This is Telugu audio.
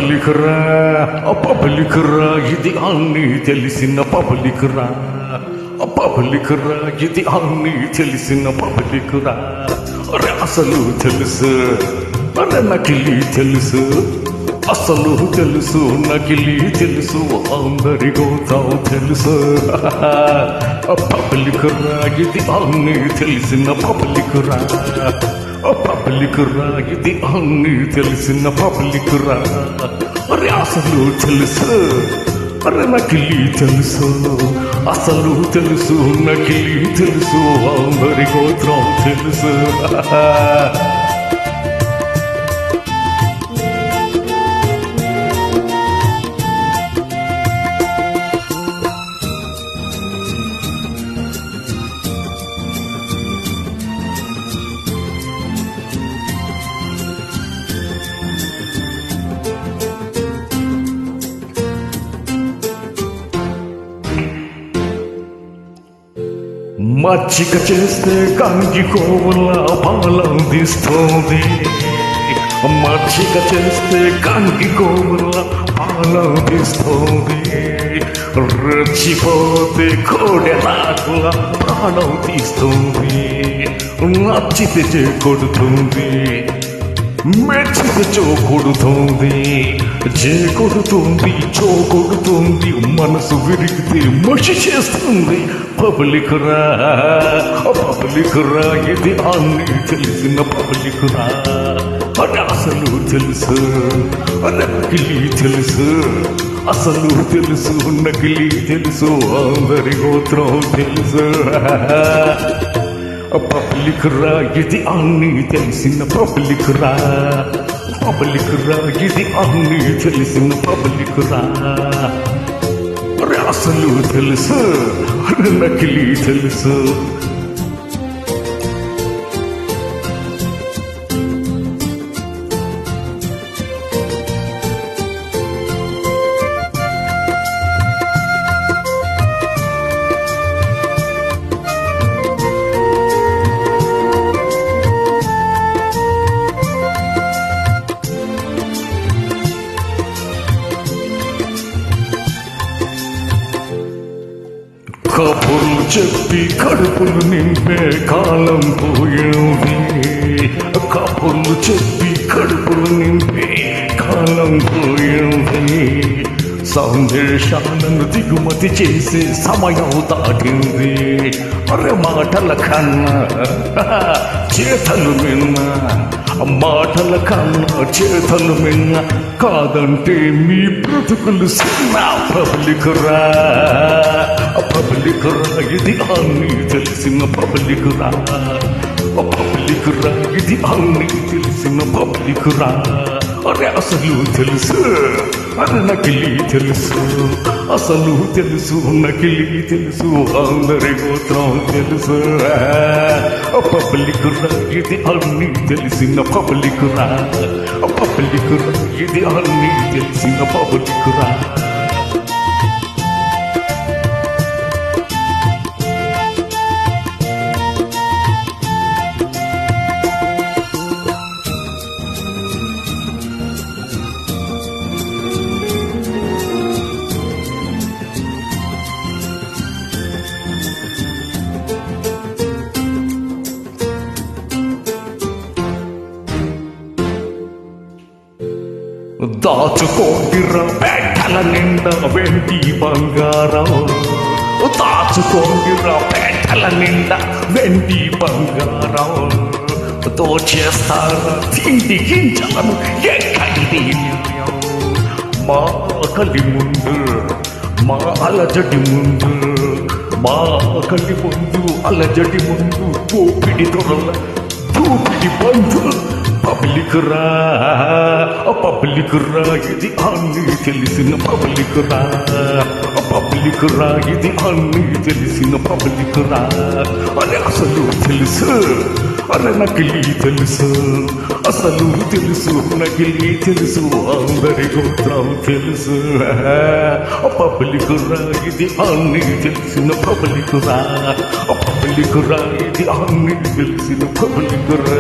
పబ్లిక్ రా ఇది అన్నీ తెలిసిన పబ్లిక్ రా ఇది అన్నీ తెలిసిన పబ్లిక్ రా అరే అసలు తెలుసు అరే నకిలీ తెలుసు అసలు తెలుసు నకిలీ తెలుసు అందరి గోతాం తెలుసు పబ్లిక్ రా ఇది అన్నీ తెలిసిన పబ్లిక్ రా ఇది అన్నీ తెలిసిన పబ్లిక్ రా అరే అసలు తెలుసు అరే నకిలీ తెలుసు అసలు తెలుసు నకిలీ తెలుసు అందరి గోత్రం తెలుసు మచ్చిక చేస్తే కంగి కోవల పాలందిస్తోంది మచ్చిక చేస్తే కంగి కోవల పాలందిస్తోంది రెచ్చిపోతే కోడెలాకుల ప్రాణం తీస్తుంది నచ్చితే చేకొడుతుంది మెచ్చితే చోకొడుతుంది చేకొడుతుంది చోకొడుతుంది మనసు విరిగితే మషి చేస్తుంది పబ్లిక్ రా ఇది అన్నీ తెలిసిన పబ్లిక్ రా అది అసలు తెలుసు నకిలీ తెలుసు అసలు తెలుసు నకిలీ తెలుసు అందరి గోత్రం తెలుసు పబ్లిక్ రా ఇది అన్నీ తెలిసిన పబ్లిక్ రా ఇది అన్నీ తెలిసిన పబ్లిక్ రా అరే అసలు తెలుసు నకిలీ తెలుసు కబుర్లు చెప్పి కడుపులు నింపే కాలం పోయింది కబుర్లు చెప్పి కడుపులు నింపే కాలం పోయింది సందేశాలను దిగుమతి చేసే సమయం దాటింది అరే మాటల కన్నా చేతలు మిన్నా మాటల కన్నా చేతలు మిన్న కాదంటే మీ బ్రతుకులు సిన్న పబ్లిక్ రా ఇది అన్నీ తెలిసిన పబ్లిక్ రా ఇది అన్నీ తెలిసిన పబ్లిక్ రా అరే అసలు తెలుసు అరే నకిలీ తెలుసు అసలు తెలుసు నకిలీ తెలుసు అందరి గోత్రం తెలుసు పబ్లిక్ రా ఇది అన్నీ తెలిసిన పబ్లిక్ రా ఇది అన్నీ తెలిసిన పబ్లిక్ రా దాచుకోండిరా పెట్టల నిండా వెండి బంగారం దాచుకోండిరా పెట్టల నిండా వెండి బంగారం దోచేస్తారా తిండి గింజలను ఎక్కడి మా ఆకలి ముందు మా అలజడి ముందు మా ఆకలి ముందు అలజడి ముందు దోపిడి దొరల దోపిడి బంధు పబ్లిక్ రా ఇది అన్నీ తెలిసిన పబ్లిక్ రా ఇది అన్నీ తెలిసిన పబ్లిక్ రా అరే అసలు తెలుసు అరే నకిలీ తెలుసు అసలు తెలుసు నకిలీ తెలుసు అందరి గోత్రం తెలుసు పబ్లిక్ రా ఇది అన్నీ తెలిసిన పబ్లిక్ రా ఇది అన్నీ తెలిసిన పబ్లిక్ రా